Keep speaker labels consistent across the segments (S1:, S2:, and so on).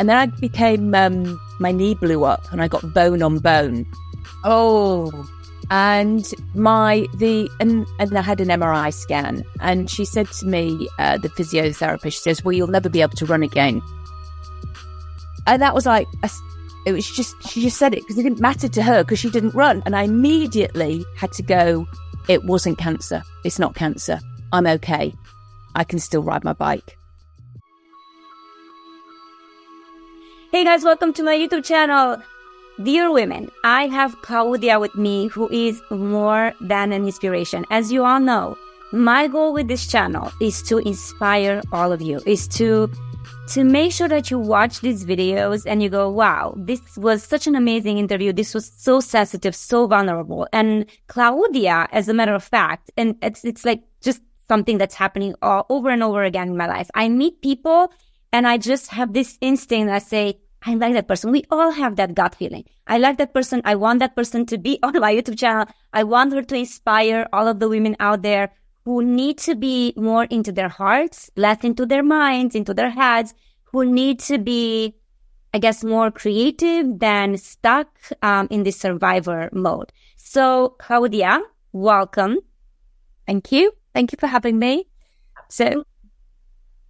S1: And then I became, my knee blew up and I got bone on bone.
S2: Oh.
S1: And and I had an MRI scan, and she said to me, the physiotherapist, she says, well, you'll never be able to run again. And that was like, she just said it because it didn't matter to her because she didn't run. And I immediately had to go, it wasn't cancer. It's not cancer. I'm okay. I can still ride my bike.
S2: Hey guys, welcome to my YouTube channel. Dear women, I have Claudia with me, who is more than an inspiration. As you all know, my goal with this channel is to inspire all of you, is to make sure that you watch these videos and you go, wow, this was such an amazing interview. This was so sensitive, so vulnerable. And Claudia, as a matter of fact, and it's like just something that's happening all over and over again in my life. I meet people and I just have this instinct. I say, I like that person. We all have that gut feeling. I like that person. I want that person to be on my YouTube channel. I want her to inspire all of the women out there who need to be more into their hearts, less into their minds, into their heads, who need to be, I guess, more creative than stuck in this survivor mode. So, Claudia, welcome.
S1: Thank you. Thank you for having me. So,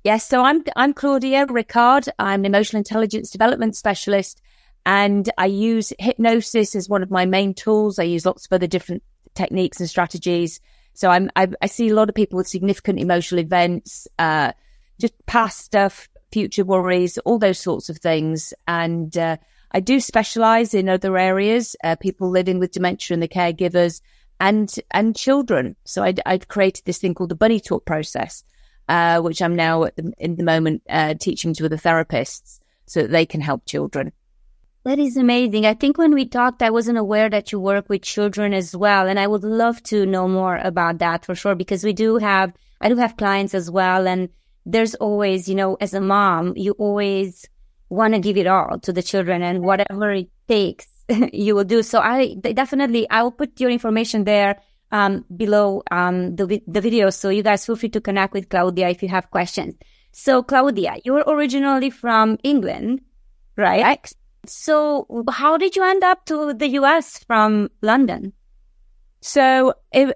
S1: yes, so I'm Claudia Ricard. I'm an emotional intelligence development specialist, and I use hypnosis as one of my main tools. I use lots of other different techniques and strategies. So I see a lot of people with significant emotional events, just past stuff, future worries, all those sorts of things. And I do specialize in other areas, people living with dementia and the caregivers, and children. So I'd created this thing called the Bunny Talk process, which I'm now in the moment teaching to other therapists so that they can help children.
S2: That is amazing. I think when we talked, I wasn't aware that you work with children as well. And I would love to know more about that for sure, because I do have clients as well. And there's always, as a mom, you always want to give it all to the children, and whatever it takes, you will do. So I will put your information there below the video. So you guys feel free to connect with Claudia if you have questions. So Claudia, you're originally from England, right? So how did you end up to the US from London?
S1: So I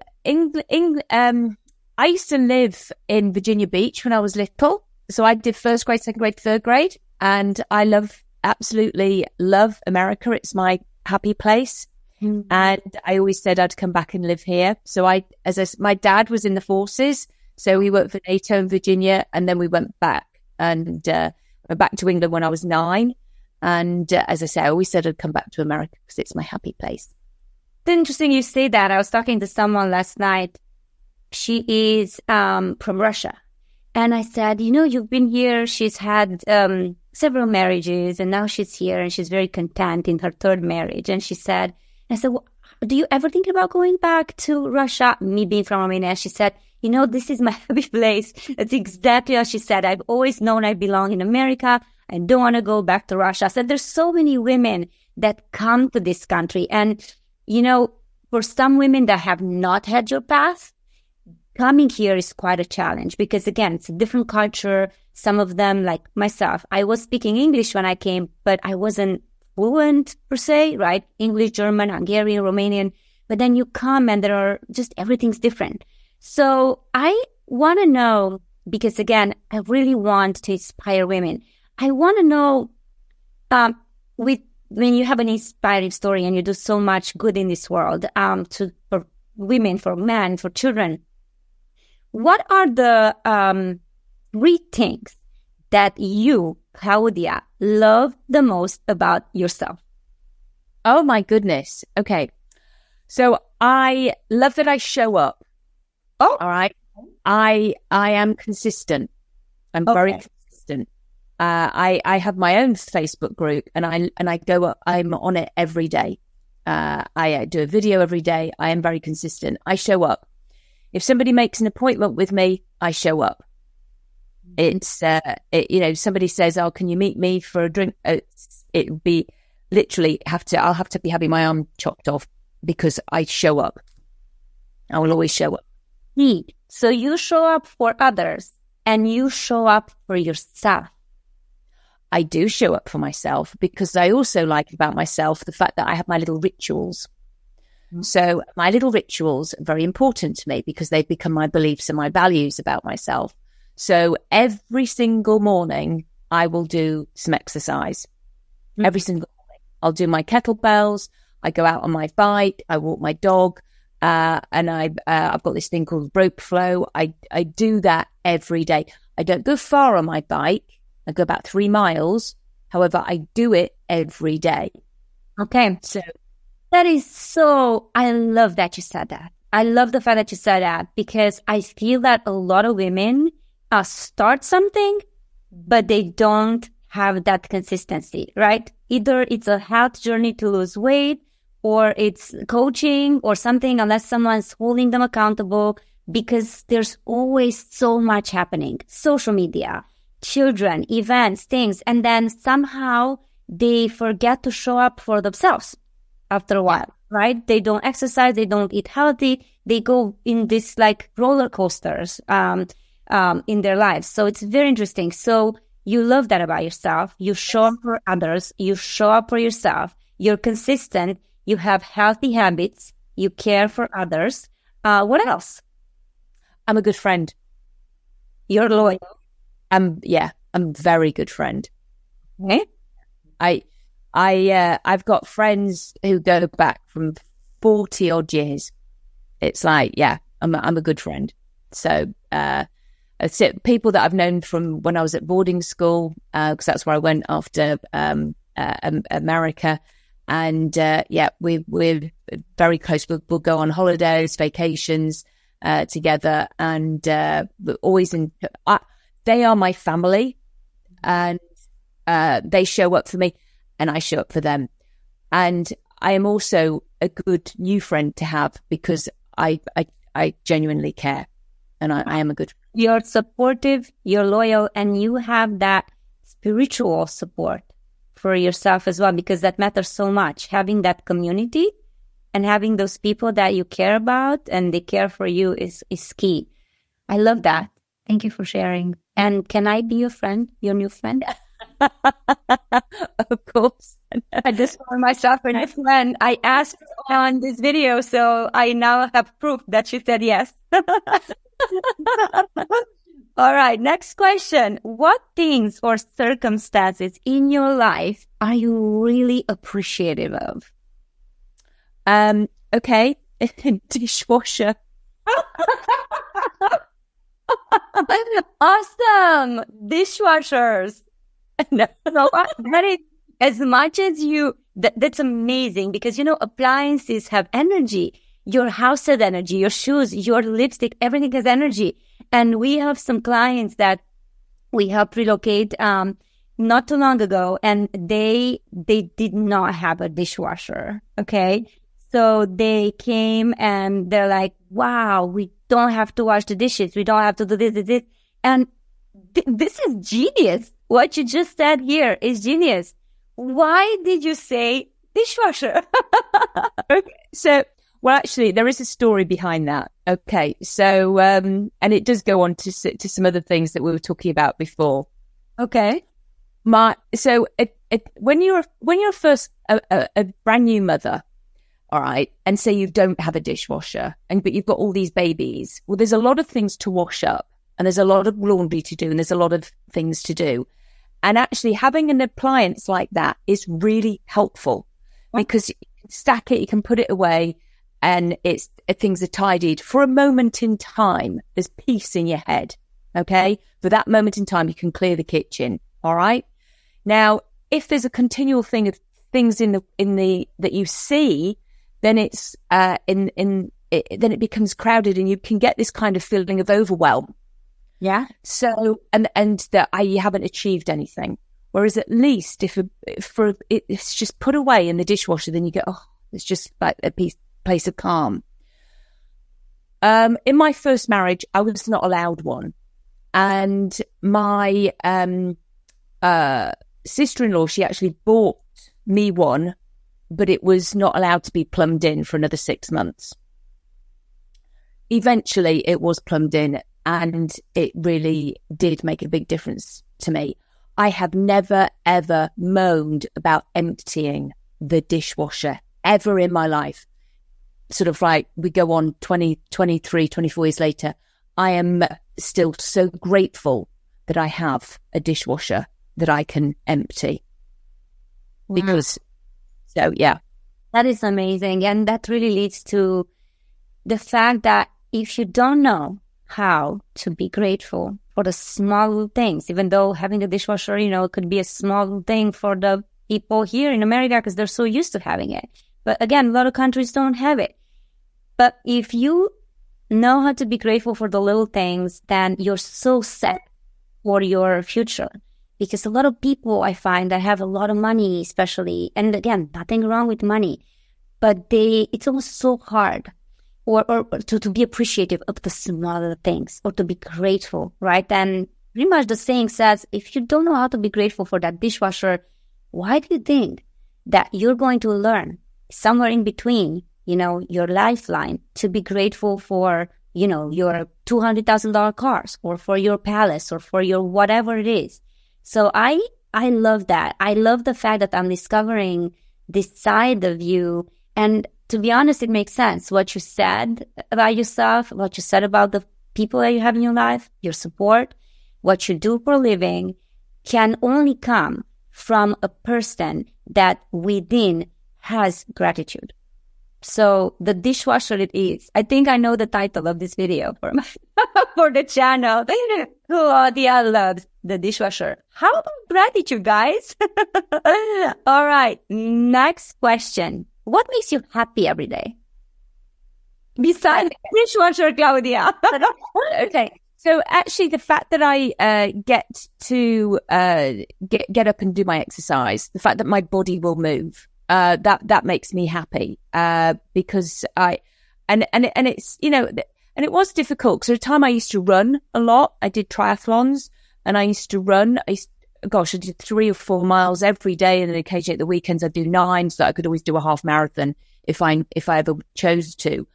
S1: used to live in Virginia Beach when I was little. So I did first grade, second grade, third grade. And I absolutely love America. It's my happy place. Mm-hmm. And I always said I'd come back and live here. So my dad was in the forces. So we worked for NATO in Virginia, and then we went back and went back to England when I was 9. And as I say, I always said I'd come back to America because it's my happy place.
S2: It's interesting you say that. I was talking to someone last night. She is from Russia. And I said, you've been here. She's had several marriages, and now she's here and she's very content in her third marriage. And I said, well, do you ever think about going back to Russia? Me being from Romania, she said, this is my happy place. That's exactly what she said. I've always known I belong in America. I don't want to go back to Russia. I said, there's so many women that come to this country. And, for some women that have not had your path, coming here is quite a challenge because, again, it's a different culture. Some of them, like myself, I was speaking English when I came, but I wasn't fluent per se, right? English, German, Hungarian, Romanian. But then you come and everything's different. So I want to know, because again, I really want to inspire women. I want to know, when you have an inspiring story and you do so much good in this world, for women, for men, for children, what are the 3 things that you, Claudia, love the most about yourself?
S1: Oh my goodness. Okay. So I love that I show up.
S2: Oh,
S1: all right. I am consistent. I'm very consistent. I have my own Facebook group, and I go up. I'm on it every day. I do a video every day. I am very consistent. I show up. If somebody makes an appointment with me, I show up. It's somebody says, "Oh, can you meet me for a drink?" It would be literally I'll have to be having my arm chopped off because I show up. I will always show up.
S2: Neat. So you show up for others and you show up for yourself.
S1: I do show up for myself, because I also like about myself the fact that I have my little rituals. So my little rituals are very important to me because they've become my beliefs and my values about myself. So every single morning, I will do some exercise. Every single morning. I'll do my kettlebells. I go out on my bike. I walk my dog. And I've got this thing called rope flow. I do that every day. I don't go far on my bike. I go about 3 miles. However, I do it every day.
S2: Okay. So that is so, I love that you said that. I love the fact that you said that, because I feel that a lot of women start something, but they don't have that consistency, right? Either it's a health journey to lose weight, or it's coaching or something, unless someone's holding them accountable, because there's always so much happening. Social media, children, events, things, and then somehow they forget to show up for themselves after a while, right? They don't exercise, they don't eat healthy, they go in this like roller coasters in their lives. So it's very interesting. So you love that about yourself. You show up for others, you show up for yourself, you're consistent, you have healthy habits, you care for others. What else?
S1: I'm a good friend.
S2: You're loyal.
S1: I'm a very good friend.
S2: Okay.
S1: I've got friends who go back from 40 odd years. It's like, I'm a good friend. So, people that I've known from when I was at boarding school, because that's where I went after America. And we're very close. We'll go on holidays, vacations together, and we're always they are my family, and they show up for me, and I show up for them. And I am also a good new friend to have, because I genuinely care, and I am a good friend.
S2: You're supportive, you're loyal, and you have that spiritual support for yourself as well, because that matters so much. Having that community and having those people that you care about and they care for you is key. I love that. Thank you for sharing. And can I be your friend, your new friend?
S1: Of course.
S2: I just found myself a new friend. I asked on this video, so I now have proof that she said yes. All right, next question. What things or circumstances in your life are you really appreciative of?
S1: Okay, dishwasher.
S2: Awesome, dishwashers. No, that is, as much as you, that's amazing, because, appliances have energy. Your house has energy, your shoes, your lipstick, everything has energy. And we have some clients that we helped relocate not too long ago, and they did not have a dishwasher, okay? So they came and they're like, wow, we don't have to wash the dishes. We don't have to do this. And this is genius. What you just said here is genius. Why did you say dishwasher?
S1: Okay, so... Well, actually, there is a story behind that. Okay, so and it does go on to some other things that we were talking about before.
S2: Okay,
S1: when you're first a brand new mother, all right, and say you don't have a dishwasher, but you've got all these babies. Well, there's a lot of things to wash up, and there's a lot of laundry to do, and there's a lot of things to do. And actually, having an appliance like that is really helpful, because you can stack it, you can put it away. And things are tidied for a moment in time. There's peace in your head. Okay. For that moment in time, you can clear the kitchen. All right. Now, if there's a continual thing of things in the that you see, then it's then it becomes crowded, and you can get this kind of feeling of overwhelm.
S2: Yeah.
S1: So and that you haven't achieved anything. Whereas at least if it's just put away in the dishwasher, then you go, oh, it's just like a place of calm. In my first marriage, I was not allowed one, and my sister-in-law, she actually bought me one, but it was not allowed to be plumbed in for another 6 months. Eventually, it was plumbed in, and it really did make a big difference to me. I have never, ever moaned about emptying the dishwasher ever in my life. Sort of like we go on 20, 23, 24 years later, I am still so grateful that I have a dishwasher that I can empty. Because, so yeah.
S2: That is amazing. And that really leads to the fact that if you don't know how to be grateful for the small things, even though having a dishwasher, could be a small thing for the people here in America because they're so used to having it. But again, a lot of countries don't have it. But if you know how to be grateful for the little things, then you're so set for your future. Because a lot of people I find that have a lot of money, especially, and again, nothing wrong with money, but it's almost so hard or to be appreciative of the smaller things or to be grateful, right? And pretty much the saying says, if you don't know how to be grateful for that dishwasher, why do you think that you're going to learn somewhere in between, your lifeline to be grateful for, your $200,000 cars or for your palace or for your whatever it is? So I love that. I love the fact that I'm discovering this side of you. And to be honest, it makes sense. What you said about yourself, what you said about the people that you have in your life, your support, what you do for a living can only come from a person that within has gratitude. So the dishwasher it is. I think I know the title of this video for the channel. Claudia loves the dishwasher. How about gratitude, guys? All right. Next question. What makes you happy every day? Besides the dishwasher, Claudia.
S1: Okay. So actually the fact that I get to get up and do my exercise, the fact that my body will move, that makes me happy, because it's, and it was difficult because at the time I used to run a lot. I did triathlons and I used to run. I did 3 or 4 miles every day, and then occasionally at the weekends I'd do 9 so that I could always do a half marathon if I ever chose to.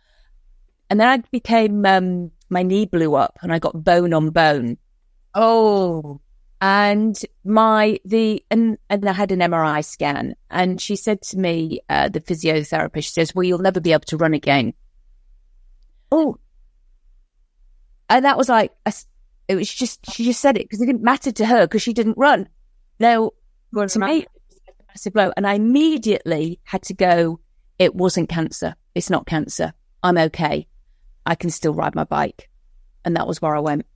S1: And then I became, my knee blew up and I got bone on bone.
S2: Oh.
S1: And I had an MRI scan, and she said to me, the physiotherapist, she says, well, you'll never be able to run again. Oh. And that was like, it was just, she just said it because it didn't matter to her because she didn't run. No, to me, it was a massive blow. And I immediately had to go, it wasn't cancer. It's not cancer. I'm okay. I can still ride my bike. And that was where I went.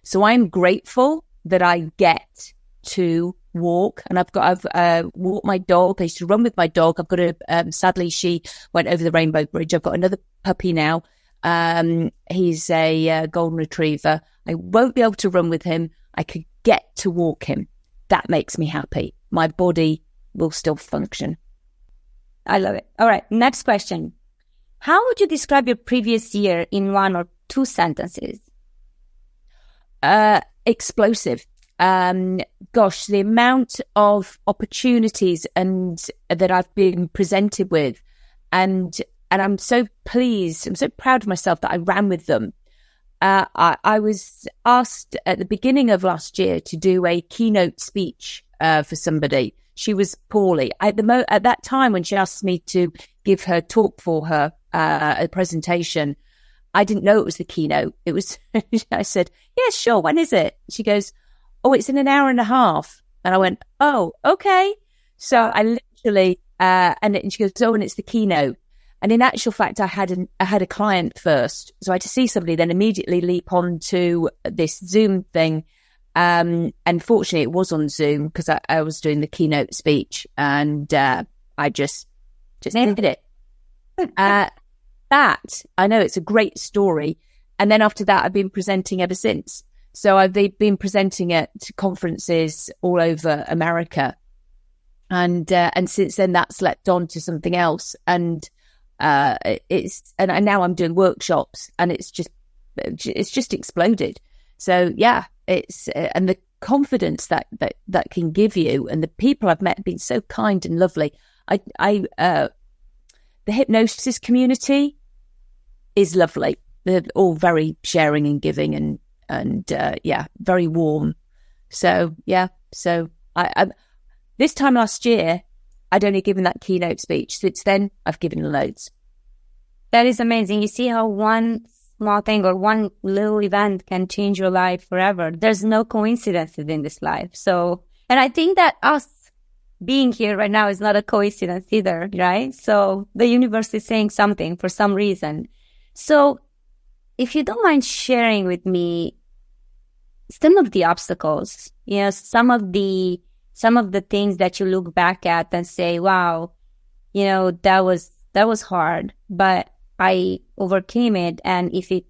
S1: So I'm grateful that I get to walk, and I've walked my dog. I used to run with my dog. I've got sadly she went over the Rainbow Bridge. I've got another puppy now. He's a golden retriever. I won't be able to run with him. I could get to walk him. That makes me happy. My body will still function.
S2: I love it. All right. Next question. How would you describe your previous year in 1 or 2 sentences?
S1: Explosive. The amount of opportunities and that I've been presented with, and I'm so pleased. I'm so proud of myself that I ran with them. I was asked at the beginning of last year to do a keynote speech for somebody. She was poorly at that time when she asked me to give her talk for her a presentation. I didn't know it was the keynote. It was, I said, yeah, sure. When is it? She goes, oh, it's in an hour and a half. And I went, oh, okay. So I literally, and she goes, oh, and it's the keynote. And in actual fact, I had a client first. So I had to see somebody, then immediately leap onto this Zoom thing. And fortunately it was on Zoom because I was doing the keynote speech, and I just did it. That, I know it's a great story. And then after that, I've been presenting ever since. So I've been presenting at conferences all over America. And since then that's leapt on to something else. And and now I'm doing workshops, and it's just exploded. So yeah, it's, and the confidence that can give you, and the people I've met have been so kind and lovely. The hypnosis community is lovely. They're all very sharing and giving and very warm. So yeah, So I this time last year, I'd only given that keynote speech. Since then, I've given loads.
S2: That is amazing. You see how one small thing or one little event can change your life forever. There's no coincidences in this life. So, and I think that us being here right now is not a coincidence either, right? So the universe is saying something for some reason. So if you don't mind sharing with me some of the obstacles, some of the things that you look back at and say, wow, that was hard, but I overcame it. And if it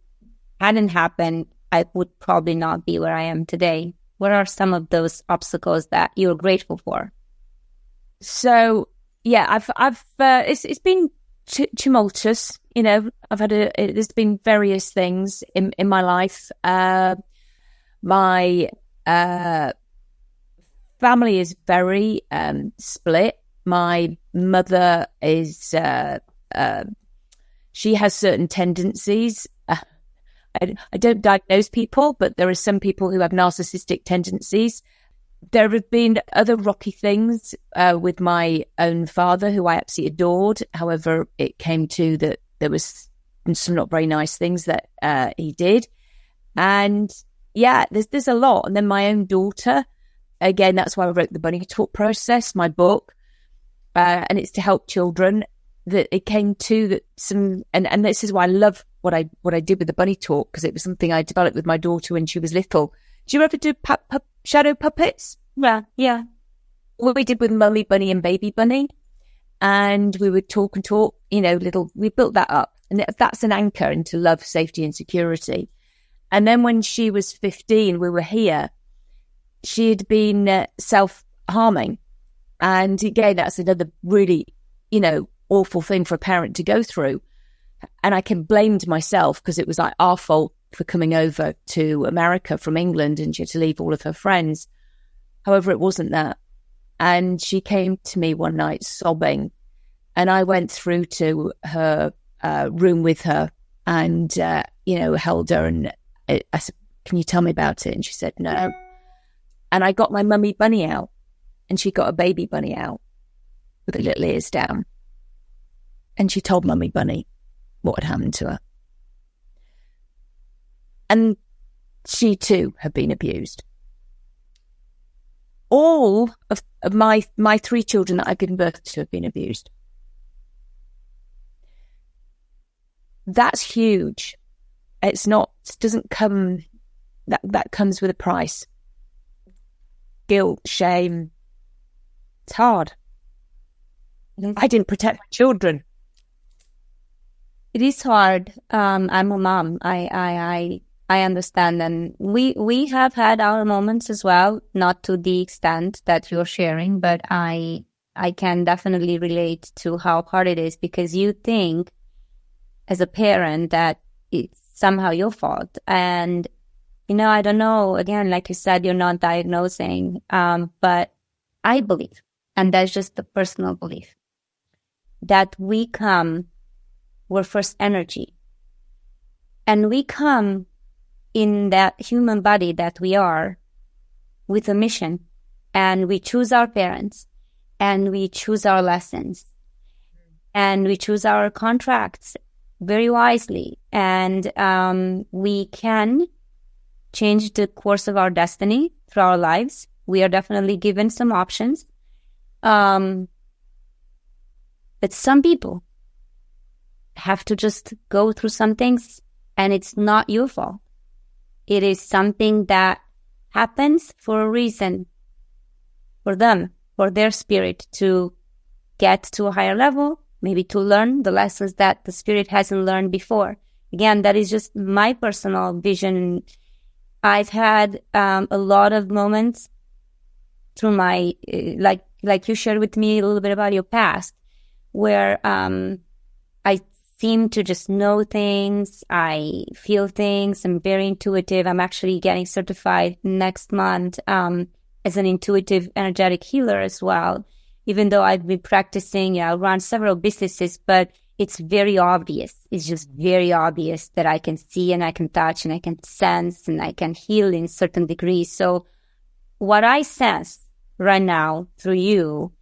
S2: hadn't happened, I would probably not be where I am today. What are some of those obstacles that you're grateful for?
S1: So, yeah, it's been tumultuous. I've had there's been various things in my life. My family is very split. My mother is she has certain tendencies. I don't diagnose people, but there are some people who have narcissistic tendencies. There have been other rocky things with my own father, who I absolutely adored. However, it came to that there was some not very nice things that he did. And yeah, there's a lot. And then my own daughter, again, that's why I wrote the Bunny Talk Process, my book, and it's to help children. That it came to that and this is why I love what I did with the Bunny Talk, because it was something I developed with my daughter when she was little. Do you ever do shadow puppets?
S2: Yeah.
S1: What we did with Mummy Bunny and Baby Bunny, and we would talk, we built that up, and that's an anchor into love, safety, and security. And then when she was 15, we were here. She had been self-harming, and again, that's another really, awful thing for a parent to go through. And I can blame myself, because it was like our fault for coming over to America from England, and she had to leave all of her friends. However, it wasn't that. And she came to me one night sobbing, and I went through to her room with her and, held her, and I said, "Can you tell me about it?" And she said, "No." And I got my Mummy Bunny out, and she got a Baby Bunny out with her little ears down. And she told Mummy Bunny what had happened to her. And she too had been abused. All of my 3 children that I've given birth to have been abused. That's huge. It doesn't come, that comes with a price. Guilt, shame. It's hard. I didn't protect my children.
S2: It is hard. I'm a mom. I understand, and we have had our moments as well, not to the extent that you're sharing, but I can definitely relate to how hard it is, because you think as a parent that it's somehow your fault. And I don't know, again, like you said, you're not diagnosing, but I believe, and that's just the personal belief, that we're first energy. And we come in that human body that we are with a mission. And we choose our parents. And we choose our lessons. And we choose our contracts very wisely. And we can change the course of our destiny through our lives. We are definitely given some options. But some people have to just go through some things, and it's not your fault. It is something that happens for a reason, for them, for their spirit to get to a higher level, maybe to learn the lessons that the spirit hasn't learned before. Again, that is just my personal vision. I've had a lot of moments through my, like you shared with me a little bit about your past, where I seem to just know things. I feel things. I'm very intuitive. I'm actually getting certified next month as an intuitive energetic healer as well. Even though I've been practicing, I run several businesses, but it's very obvious. It's just very obvious that I can see and I can touch and I can sense and I can heal in certain degrees. So what I sense right now through you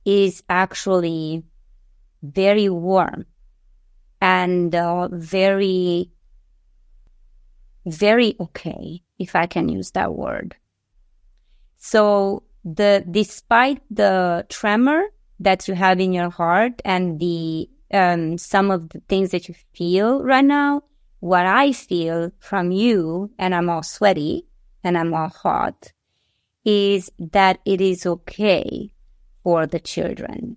S2: is actually very warm and very, very okay, if I can use that word. So despite the tremor that you have in your heart and the some of the things that you feel right now, what I feel from you, and I'm all sweaty and I'm all hot, is that it is okay for the children.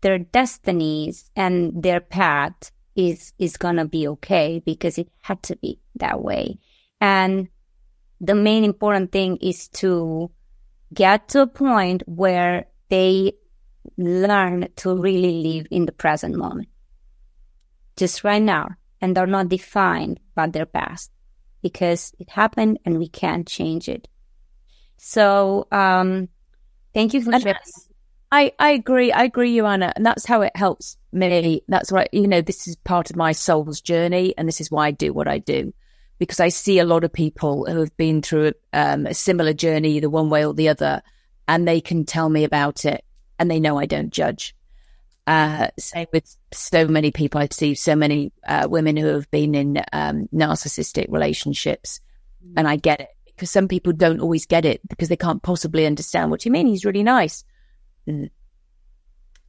S2: Their destinies and their path is gonna be okay because it had to be that way. And the main important thing is to get to a point where they learn to really live in the present moment, just right now, and they're not defined by their past because it happened and we can't change it. So, thank you for sharing.
S1: I agree, Yoana, and that's how it helps me. That's right. This is part of my soul's journey, and this is why I do what I do. Because I see a lot of people who have been through a similar journey, either one way or the other, and they can tell me about it, and they know I don't judge. Same with so many people. I see so many women who have been in narcissistic relationships, and I get it. Because some people don't always get it because they can't possibly understand what you mean. He's really nice.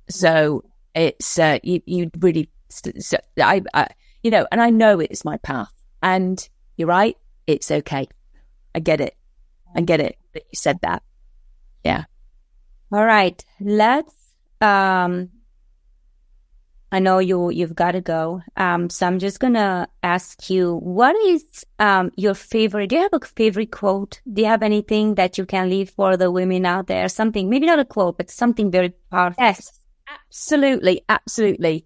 S1: So it's, you really, and I know it's my path. And you're right, it's okay. I get it that you said that. Yeah.
S2: All right. Let's, I know you've got to go. So I'm just going to ask you, what is your favorite? Do you have a favorite quote? Do you have anything that you can leave for the women out there? Something, maybe not a quote, but something very powerful.
S1: Yes, absolutely. Absolutely.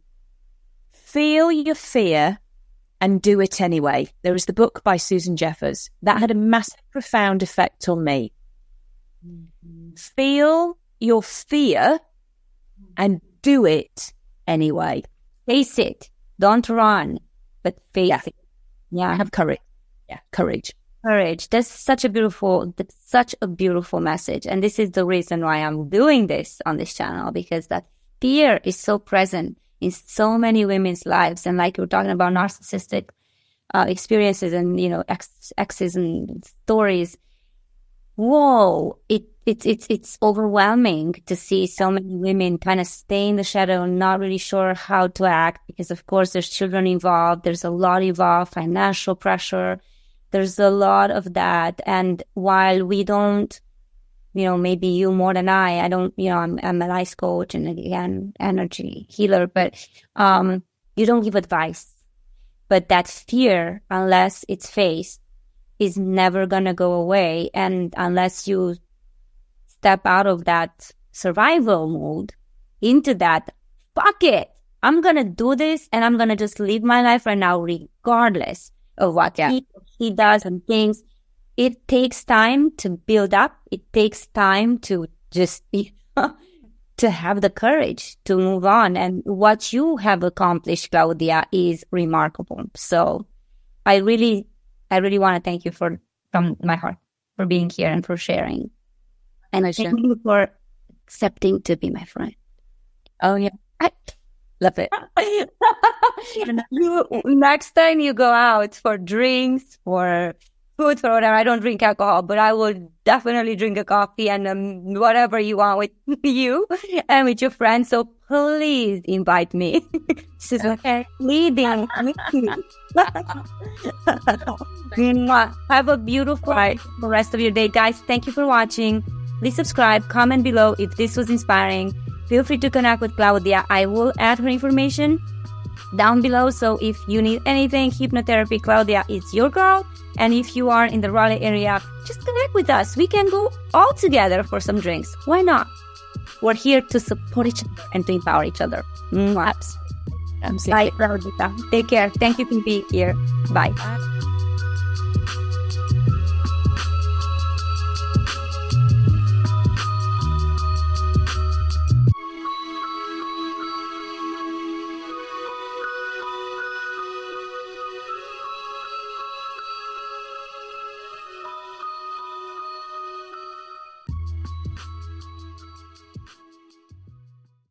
S1: Feel your fear and do it anyway. There was the book by Susan Jeffers that had a massive, profound effect on me. Mm-hmm. Feel your fear and do it anyway.
S2: Face it. Don't run, but face it. Yeah.
S1: Have courage. Yeah. Courage.
S2: That's such a beautiful message. And this is the reason why I'm doing this on this channel, because that fear is so present in so many women's lives. And like you're talking about narcissistic experiences and, exes and stories. Whoa, it's overwhelming to see so many women kind of stay in the shadow, not really sure how to act, because of course there's children involved, there's a lot involved, financial pressure, there's a lot of that. And while we don't, maybe you more than I don't, I'm a life coach and again, energy healer, but you don't give advice. But that fear, unless it's faced, is never going to go away. And unless you step out of that survival mode into that, fuck it, I'm going to do this and I'm going to just live my life right now, regardless of what he does and things. It takes time to build up. It takes time to just to have the courage to move on. And what you have accomplished, Claudia, is remarkable. So I really want to thank you from my heart for being here and for sharing. And thank you for accepting to be my friend.
S1: Oh, yeah. I love it.
S2: Next time you go out for drinks, for food, for whatever, I don't drink alcohol, but I will definitely drink a coffee and whatever you want with you and with your friends. So please invite me. She's okay. Leading. Have a beautiful rest of your day, guys. Thank you for watching. Please subscribe, comment below if this was inspiring. Feel free to connect with Claudia. I will add her information down below. So if you need anything, hypnotherapy, Claudia is your girl. And if you are in the Raleigh area, just connect with us. We can go all together for some drinks. Why not? We're here to support each other and to empower each other. Absolutely. Bye, Claudia. Take care. Thank you for being here. Bye.